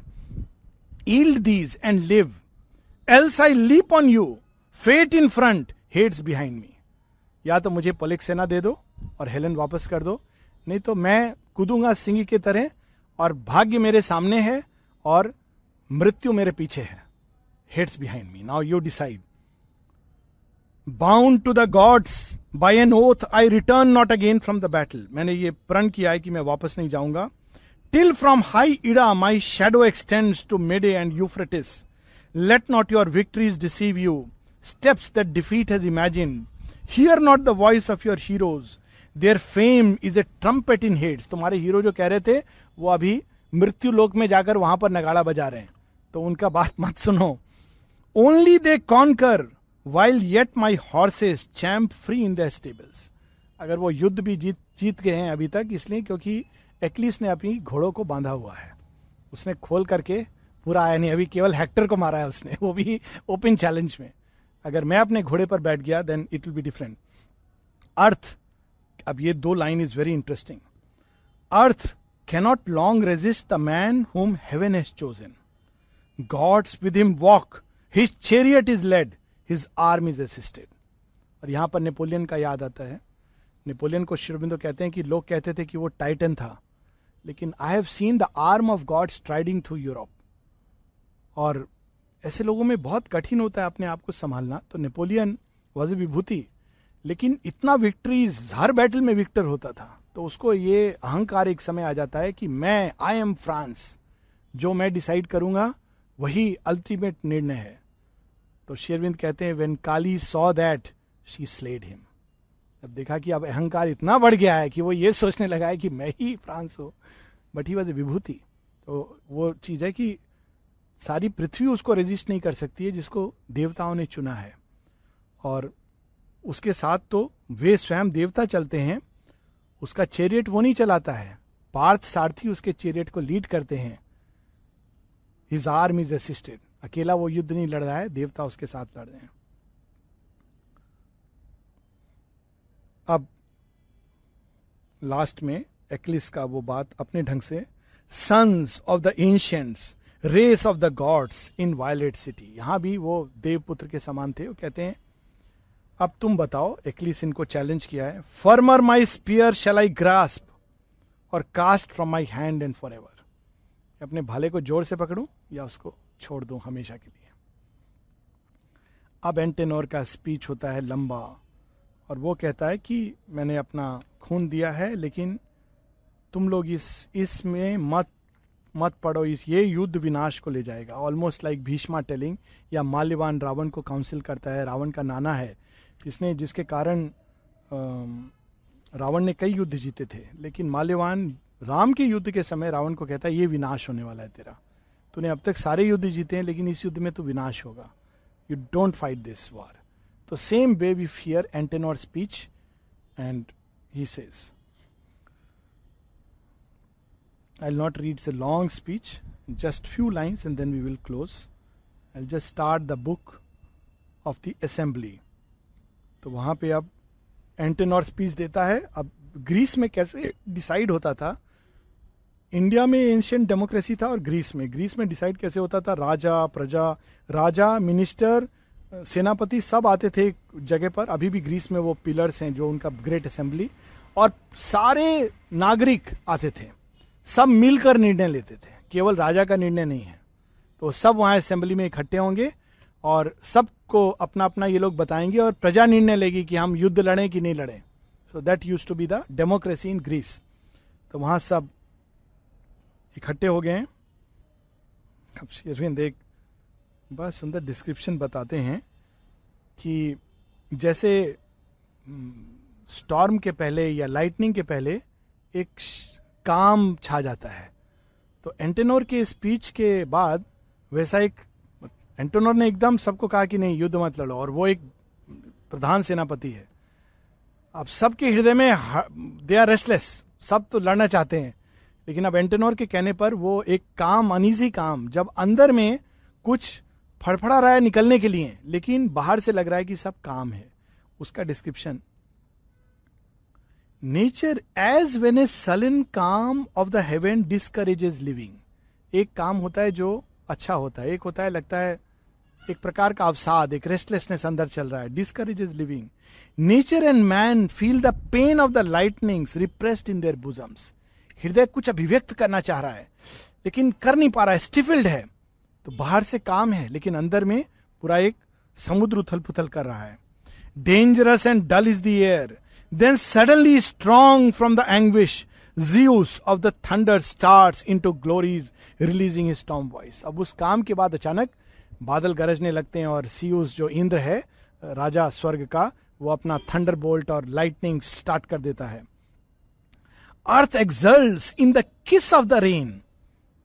Yield these and live, else I leap on you, fate in front, hates behind me. या तो मुझे पोलिक्सेना दे दो और हेलेन वापस कर दो, नहीं तो मैं कूदूंगा सिंह की तरह और भाग्य मेरे सामने है और मृत्यु मेरे पीछे है. Hades behind me. Now you decide. Bound to the gods by an oath I return not again from the battle. मैंने ये प्रण किया है कि मैं वापस नहीं जाऊंगा. Till from high Ida my shadow extends to Media and Euphrates. Let not your victories deceive you, steps that defeat has imagined. Hear not the voice of your heroes, their fame is a trumpet in Hades. तुम्हारे hero जो कह रहे थे वो अभी मृत्यु लोक में जाकर वहां पर नगाड़ा बजा रहे हैं, तो उनका बात मत सुनो. Only they conquer while yet my horses champ free in the stables. अगर वो युद्ध भी जीत गए हैं अभी तक, इसलिए क्योंकि एक्लिस ने अपनी घोड़ों को बांधा हुआ है. उसने खोल करके पूरा आया नहीं, अभी केवल हेक्टर को मारा है उसने, वो भी ओपन चैलेंज में. अगर मैं अपने घोड़े पर बैठ गया then it will be different. Earth, अब ये दो line is very interesting. Earth cannot long resist the man whom heaven has chosen. Gods with him walk, his chariot is led, his arm is assisted. और यहां पर Napoleon का याद आता है. नेपोलियन को श्री अरविंदो कहते हैं कि लोग कहते थे कि वो टाइटन था, लेकिन I have seen the arm of God striding through Europe. और ऐसे लोगों में बहुत कठिन होता है अपने आप को संभालना. तो नेपोलियन वॉज ए विभूति, लेकिन इतना विक्ट्रीज, हर बैटल में विक्टर होता था, तो उसको ये अहंकार एक समय आ जाता है कि मैं, आई एम फ्रांस, जो मैं डिसाइड करूंगा वही अल्टीमेट निर्णय है. तो शेरविंद कहते हैं when Kali saw that she slayed him. अब देखा कि अब अहंकार इतना बढ़ गया है कि वो ये सोचने लगा है कि मैं ही फ्रांस हूं, बट ही वॉज ए विभूति. तो वो चीज है कि सारी पृथ्वी उसको रेजिस्ट नहीं कर सकती है जिसको देवताओं ने चुना है. और उसके साथ तो वे स्वयं देवता चलते हैं, उसका चैरियट वो नहीं चलाता है, पार्थ सारथी उसके चैरियट को लीड करते हैं. His arm is assisted. अकेला वो युद्ध नहीं लड़ रहा है, देवता उसके साथ लड़ रहे हैं. अब लास्ट में एक्लिस का वो बात अपने ढंग से, sons of the ancients, race of the gods in violet city. यहां भी वो देवपुत्र के समान थे. वो कहते हैं अब तुम बताओ, एक्लिस इनको चैलेंज किया है. Firmer my spear shall I grasp और cast from my hand and for ever. अपने भाले को जोर से पकड़ूं या उसको छोड़ दूं हमेशा के लिए। अब एंटेनोर का स्पीच होता है लंबा, और वो कहता है कि मैंने अपना खून दिया है, लेकिन तुम लोग इसमें मत पड़ो, ये युद्ध विनाश को ले जाएगा। ऑलमोस्ट लाइक भीष्मा टेलिंग, या माल्यवान रावण को काउंसिल करता है। रावण का नाना है जिसके कारण रावण ने कई युद्ध जीते थे, लेकिन माल्यवान राम के युद्ध के समय रावण को कहता है ये विनाश होने वाला है तेरा, तूने अब तक सारे युद्ध जीते हैं लेकिन इस युद्ध में तो विनाश होगा, you don't fight this war. तो same way we fear Antenor speech, and he says, I'll not read the long speech, just few lines and then we will close. I'll just start the book of the assembly. तो वहाँ पे अब एंटेनोर speech देता है। अब Greece में कैसे decide होता था, इंडिया में एंशिएंट डेमोक्रेसी था और ग्रीस में डिसाइड कैसे होता था, राजा प्रजा, राजा मिनिस्टर सेनापति सब आते थे एक जगह पर। अभी भी ग्रीस में वो पिलर्स हैं जो उनका ग्रेट असेंबली, और सारे नागरिक आते थे, सब मिलकर निर्णय लेते थे, केवल राजा का निर्णय नहीं है। तो सब वहां असेंबली में इकट्ठे होंगे और सबको अपना अपना ये लोग बताएंगे और प्रजा निर्णय लेगी कि हम युद्ध लड़ें कि नहीं लड़ें। So that used to be the democracy in Greece. तो वहां सब इकट्ठे हो गए हैं। अब शेरविंद एक बड़ा सुंदर डिस्क्रिप्शन बताते हैं कि जैसे स्टॉर्म के पहले या लाइटनिंग के पहले एक काम छा जाता है, तो एंटेनोर के स्पीच के बाद वैसा एक, एंटेनोर ने एकदम सबको कहा कि नहीं युद्ध मत लड़ो, और वो एक प्रधान सेनापति है। अब सबके हृदय में दे आर रेस्टलेस, सब तो लड़ना चाहते हैं, लेकिन अब एंटेनोर के कहने पर वो एक काम, अनईजी काम, जब अंदर में कुछ फड़फड़ा रहा है निकलने के लिए, लेकिन बाहर से लग रहा है कि सब काम है, उसका description, nature as when a sullen calm of the heaven discourages living. एक काम होता है जो अच्छा होता है, एक होता है लगता है एक प्रकार का अवसाद, एक रेस्टलेसनेस अंदर चल रहा है, discourages living. Nature and man feel the pain of the lightnings repressed in their bosoms. हृदय कुछ अभिव्यक्त करना चाह रहा है लेकिन कर नहीं पा रहा है, स्टिफल्ड है। तो बाहर से काम है लेकिन अंदर में पूरा एक समुद्र उथल पुथल कर रहा है। Dangerous and dull is the air, then suddenly strong from the anguish, Zeus of the thunder starts into glories, releasing his storm voice. अब उस काम के बाद अचानक बादल गरजने लगते हैं और सीयूस जो इंद्र है राजा स्वर्ग का, वो अपना थंडर बोल्ट और लाइटनिंग स्टार्ट कर देता है। अर्थ exults in the kiss of the rain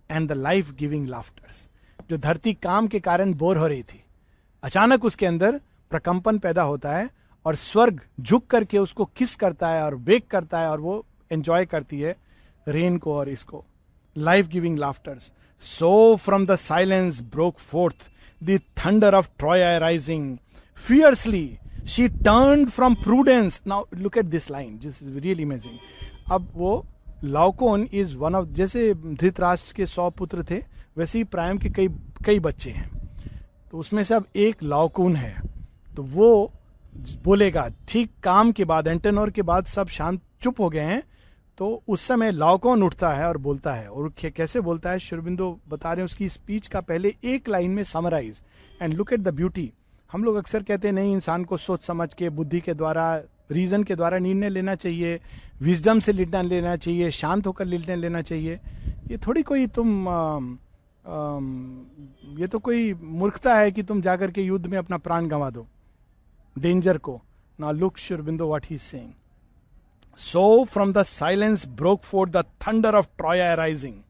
and the life giving laughters. जो धरती काम के कारण बोर हो रही थी, अचानक उसके अंदर प्रकंपन पैदा होता है और स्वर्ग झुक करके उसको किस करता है और बेक करता है और वो एंजॉय करती है रेन को और इसको। Life giving laughters, so from the silence broke forth the thunder of Troy rising fiercely she turned from prudence. Now look at this line, this is really amazing. अब वो लाओकोन इज वन ऑफ, जैसे धृतराष्ट्र के 100 पुत्र थे वैसे ही prime के कई बच्चे हैं, तो उसमें से अब एक लाओकोन है। तो वो बोलेगा ठीक काम के बाद, एंटेनोर के बाद सब शांत चुप हो गए हैं, तो उस समय लाओकोन उठता है और बोलता है। और कैसे बोलता है श्री अरबिंदो बता रहे हैं उसकी स्पीच का पहले एक लाइन में summarise, and look at the beauty. हम लोग अक्सर कहते हैं नहीं, इंसान को सोच समझ के, बुद्धि के द्वारा, रीजन के द्वारा निर्णय लेना चाहिए, विजडम से निर्णय लेना चाहिए, शांत होकर निर्णय लेना चाहिए। ये थोड़ी कोई ये तो कोई मूर्खता है कि तुम जाकर के युद्ध में अपना प्राण गंवा दो, डेंजर को। Now look Shri Aurobindo what he is saying. So from the silence broke forth the thunder of Troy rising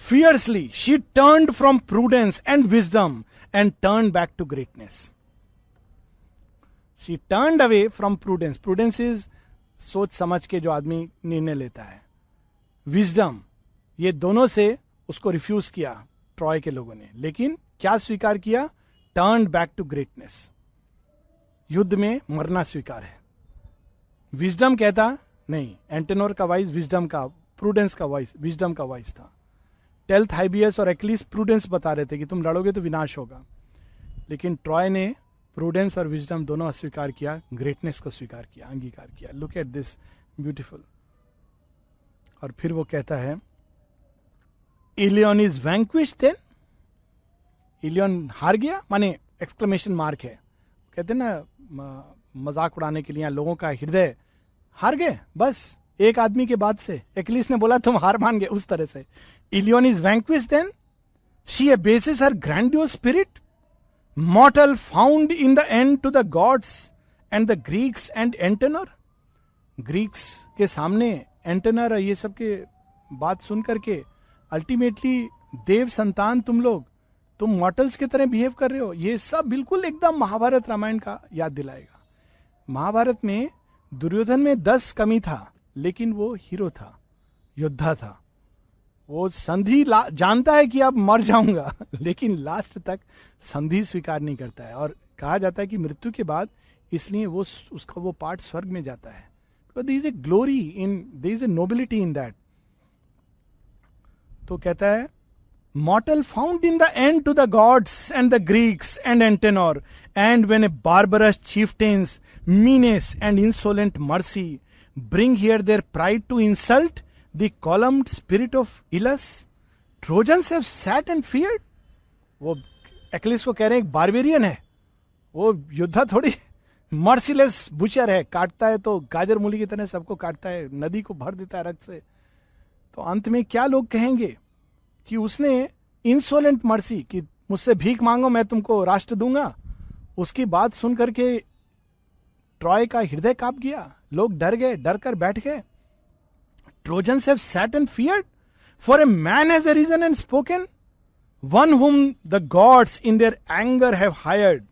fiercely she turned from prudence and wisdom and turn back to greatness. She turned away from prudence, prudence is सोच समझ के जो आदमी निर्णय लेता है, wisdom, ये दोनों से उसको रिफ्यूज किया ट्रॉय के लोगों ने, लेकिन क्या स्वीकार किया? Turn back to greatness. युद्ध में मरना स्वीकार है। विजडम कहता नहीं, एंटेनोर का वॉइस विजडम का, प्रूडेंस का वॉइस विजडम का वॉइस था। टेल्थ हाइबियस और एक्लिस प्रूडेंस बता रहे थे कि तुम लड़ोगे तो विनाश होगा, लेकिन ट्रॉय ने प्रूडेंस और विजडम दोनों अस्वीकार किया, ग्रेटनेस को स्वीकार किया, अंगीकार किया। Look at this beautiful. और फिर वो कहता है Ilion is vanquished then, Ilion हार गया, माने एक्सक्लेमेशन मार्क है, कहते हैं ना मजाक उड़ाने के लिए, लोगों का हृदय हार गए बस एक आदमी के बाद से। एक्लिस ने बोला तुम हार मान गए, उस तरह से। Ilion is vanquished then, she abases her grandiose spirit, mortal found in the end to the gods and the Greeks and Antenor. Greeks के सामने एंटेनर, ये सब के बात सुन करके अल्टीमेटली देव संतान तुम लोग, तुम मॉर्टल्स की तरह बिहेव कर रहे हो। ये सब बिल्कुल एकदम महाभारत रामायण का याद दिलाएगा। महाभारत में दुर्योधन में 10 कमी था, लेकिन वो हीरो था, योद्धा था। वो संधि जानता है कि अब मर जाऊंगा, लेकिन लास्ट तक संधि स्वीकार नहीं करता है। और कहा जाता है कि मृत्यु के बाद इसलिए वो उसका वो पार्ट स्वर्ग में जाता है। There is a glory in, there is a nobility in that. तो कहता है mortal found in the end to the gods and the Greeks and Antenor, and when a barbarous chieftains, meanness and insolent mercy bring here their pride to insult the columned spirit of Ilus, Trojans have sat and feared. वो Achilles को कह रहे हैं एक barbarian है, वो योद्धा थोड़ी मर्सीलेस बुचर है, काटता है तो गाजर मूली की तरह सबको काटता है, नदी को भर देता है रक्त से। तो अंत में क्या लोग कहेंगे कि उसने इंसोलेंट मर्सी, कि मुझसे भीख मांगो मैं तुमको राष्ट्र दूंगा, उसकी बात सुन करके ट्रॉय का हृदय कांप गया, लोग डर गए, डर कर बैठ गए। Trojans have sat and feared, for a man has arisen and spoken, one whom the gods in their anger have hired,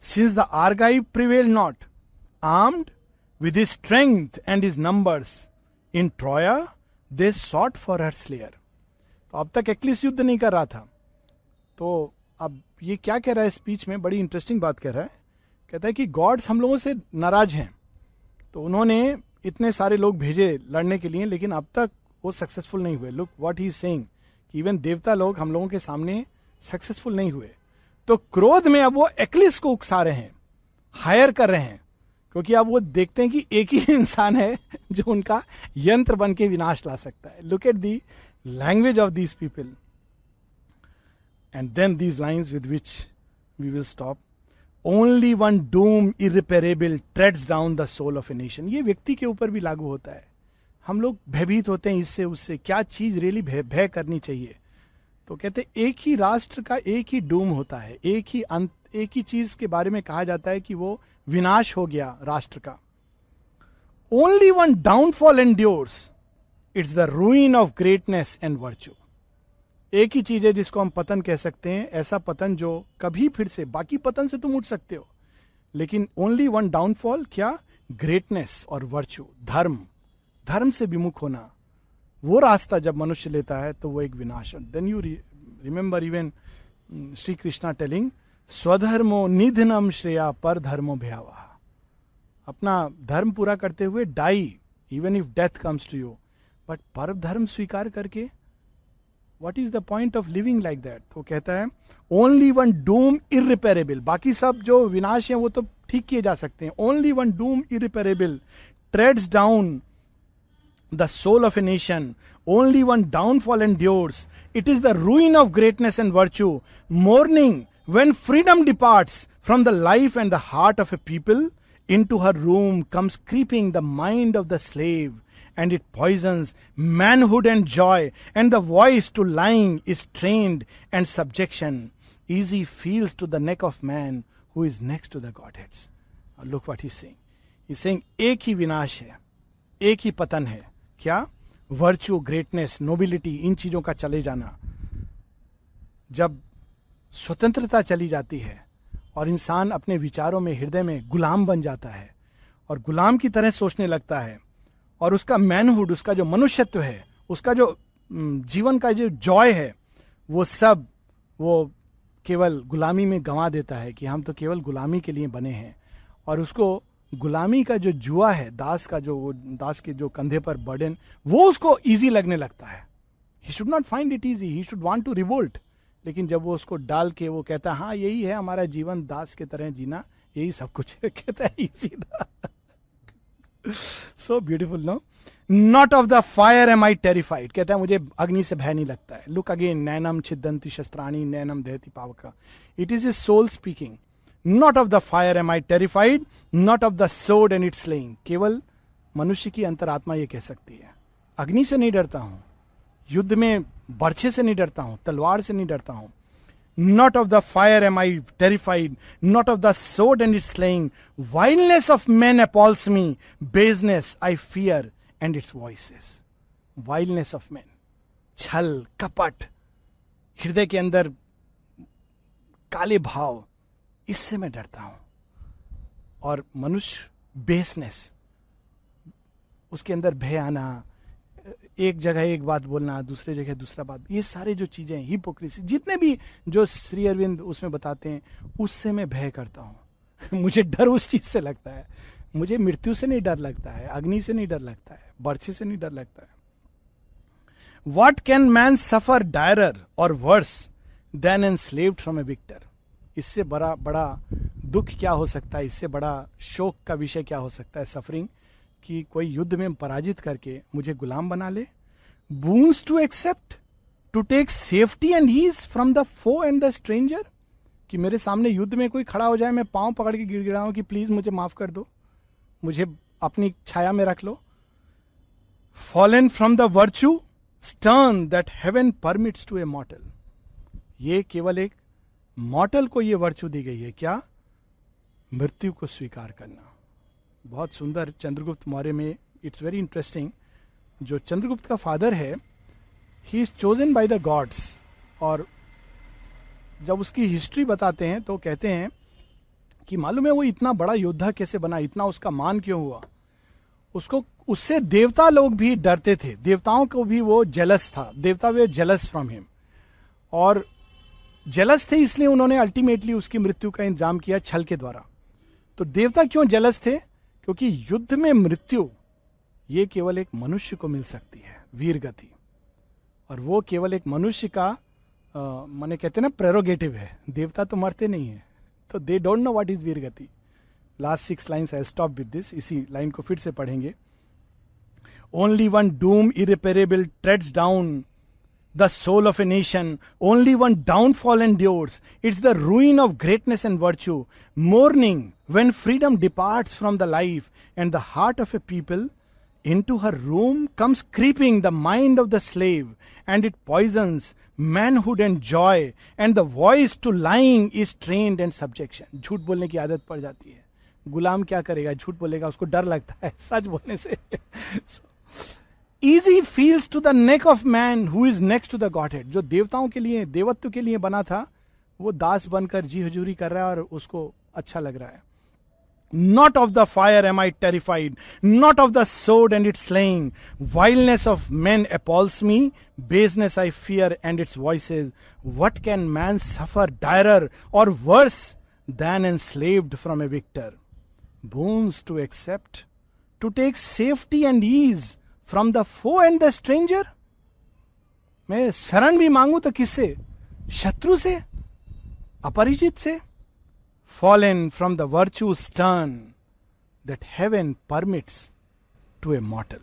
since the Argive prevail not, armed with his strength and his numbers, in Troya they sought for her slayer. तो अब तक Achilles युद्ध नहीं कर रहा था, तो अब ये क्या कह रहा है स्पीच में, बड़ी इंटरेस्टिंग बात कह रहा है। कहता है कि गॉड्स हम लोगों से नाराज हैं, तो उन्होंने इतने सारे लोग भेजे लड़ने के लिए, लेकिन अब तक वो सक्सेसफुल नहीं हुए। Look what he is saying, कि इवन देवता लोग हम लोगों के सामने सक्सेसफुल नहीं हुए। तो क्रोध में अब वो एक्लिस को उकसा रहे हैं, हायर कर रहे हैं, क्योंकि अब वो देखते हैं कि एक ही इंसान है जो उनका यंत्र बन के विनाश ला सकता है। Look at the language of these people, and then these lines with which we will stop. Only one doom irreparable treads down the soul of a nation. ये व्यक्ति के ऊपर भी लागू होता है। हम लोग भयभीत होते हैं इससे उससे, क्या चीज रियली भय करनी चाहिए। तो कहते एक ही राष्ट्र का एक ही डूम होता है, एक ही अंत, एक ही चीज के बारे में कहा जाता है कि वो विनाश हो गया राष्ट्र का। Only one downfall endures, it's the ruin of greatness and virtue. एक ही चीज है जिसको हम पतन कह सकते हैं, ऐसा पतन जो कभी फिर से, बाकी पतन से तुम उठ सकते हो, लेकिन ओनली वन डाउनफॉल, क्या? ग्रेटनेस और वर्च्यू, धर्म, धर्म से विमुख होना, वो रास्ता जब मनुष्य लेता है तो वो एक विनाश। Then you remember even Shri Krishna telling, स्वधर्मो निधनम श्रेया पर धर्मो भयावह। अपना धर्म पूरा करते हुए die, even if death comes to you, but पर धर्म स्वीकार करके what is the point of living like that. तो कहता है ओनली वन डूम इररिपेरेबल, बाकी सब जो विनाश है वो तो ठीक किए जा सकते हैं, only one doom irreparable treads down the soul of a nation, only one downfall endures, it is the ruin of greatness and virtue, mourning when freedom departs from the life and the heart of a people, into her room comes creeping the mind of the slave, and it poisons manhood and joy, and the voice to lying is trained and subjection. Easy feels to the neck of man who is next to the Godheads. Look what he's saying. He's saying एक ही विनाश है, एक ही पतन है, क्या? Virtue, greatness, nobility, इन चीजों का चले जाना। जब स्वतंत्रता चली जाती है और इंसान अपने विचारों में, हृदय में गुलाम बन जाता है और गुलाम की तरह सोचने लगता है, और उसका मैनहुड, उसका जो मनुष्यत्व है, उसका जो जीवन का जो जॉय है, वो सब वो केवल गुलामी में गंवा देता है कि हम तो केवल गुलामी के लिए बने हैं। और उसको गुलामी का जो जुआ है, दास का जो, दास के जो कंधे पर बर्डन, वो उसको इजी लगने लगता है। He should not find it easy, he should want to revolt. लेकिन जब वो उसको डाल के वो कहता है हाँ यही है हमारा जीवन, दास के तरह जीना, यही सब कुछ है, कहता है इसी था। So beautiful no. Not of the fire am I terrified, कहता है मुझे अग्नि से भय नहीं लगता है. लुक अगेन, नैनम छिदंती शस्त्राणी नैनम दहति पावका. It is is soul speaking. Not of the fire am I terrified, not of the sword and its slaying. केवल मनुष्य की अंतरात्मा ये कह सकती है. अग्नि से नहीं डरता हूं, युद्ध में बर्छे से नहीं डरता हूं, तलवार से नहीं डरता हूं. Not of the fire am I terrified, not of the sword and its slaying. Vileness of men appalls me, baseness I fear and its voices. Vileness of men. छल, कपट, हृदय के अंदर काले भाव, इससे मैं डरता हूं. और मनुष्य बेसनेस, उसके अंदर भय आना, एक जगह एक बात बोलना, दूसरे जगह दूसरा बात, ये सारे जो चीजें, हिपोक्रेसी, जितने भी जो श्री अरविंद उसमें बताते हैं, उससे मैं भय करता हूं. मुझे डर उस चीज से लगता है. मुझे मृत्यु से नहीं डर लगता है, अग्नि से नहीं डर लगता है, बर्छे से नहीं डर लगता है. What can man suffer direr or worse than enslaved from a victor. इससे बड़ा दुख क्या हो सकता है, इससे बड़ा शोक का विषय क्या हो सकता है, सफरिंग, कि कोई युद्ध में पराजित करके मुझे गुलाम बना ले. Boons to accept, to take safety and ease from the foe and the stranger. कि मेरे सामने युद्ध में कोई खड़ा हो जाए, मैं पांव पकड़ के गिड़गिड़ाऊं कि प्लीज मुझे माफ कर दो, मुझे अपनी छाया में रख लो. Fallen from the virtue stern that heaven permits to a mortal. ये केवल एक मॉर्टल को ये वर्च्यू दी गई है, क्या? मृत्यु को स्वीकार करना. बहुत सुंदर. चंद्रगुप्त मौर्य में इट्स वेरी इंटरेस्टिंग. जो चंद्रगुप्त का फादर है, he is chosen by the gods. और जब उसकी हिस्ट्री बताते हैं तो कहते हैं कि मालूम है वो इतना बड़ा योद्धा कैसे बना, इतना उसका मान क्यों हुआ. उसको, उससे देवता लोग भी डरते थे, देवताओं को भी वो जेलस था. देवता वे जेलस फ्रॉम हिम, और जेलस थे इसलिए उन्होंने अल्टीमेटली उसकी मृत्यु का इंतजाम किया छल के द्वारा. तो देवता क्यों जेलस थे? क्योंकि युद्ध में मृत्यु ये केवल एक मनुष्य को मिल सकती है, वीर गति. और वो केवल एक मनुष्य का माने कहते हैं ना प्रेरोगेटिव है. देवता तो मरते नहीं है, तो they don't know what is वीर गति. Last 6 lines I stop with this. इसी लाइन को फिर से पढ़ेंगे. Only one doom irreparable treads down the soul of a nation. Only one downfall endures. It's the ruin of greatness and virtue. Mourning when freedom departs from the life and the heart of a people. Into her room comes creeping the mind of the slave, and it poisons manhood and joy, and the voice to lying is trained and subjection. झूठ बोलने की आदत पड़ जाती है. गुलाम क्या करेगा? झूठ बोलेगा, उसको डर लगता है सच बोलने से. Easy feels to the neck of man who is next to the Godhead. जो देवताओं के लिए, देवत्व के लिए बना था, वो दास बनकर जी हजूरी कर रहा है और उसको अच्छा लग रहा है. Not of the fire am I terrified, not of the sword and its slaying. Vileness of men appalls me, baseness I fear and its voices. What can man suffer direr or worse than enslaved from a victor? Boons to accept, to take safety and ease from the foe and the stranger. मैं शरण भी मांगू तो किससे? शत्रु से, अपरिचित से. Fallen from the virtue stern that heaven permits to a मॉर्टल.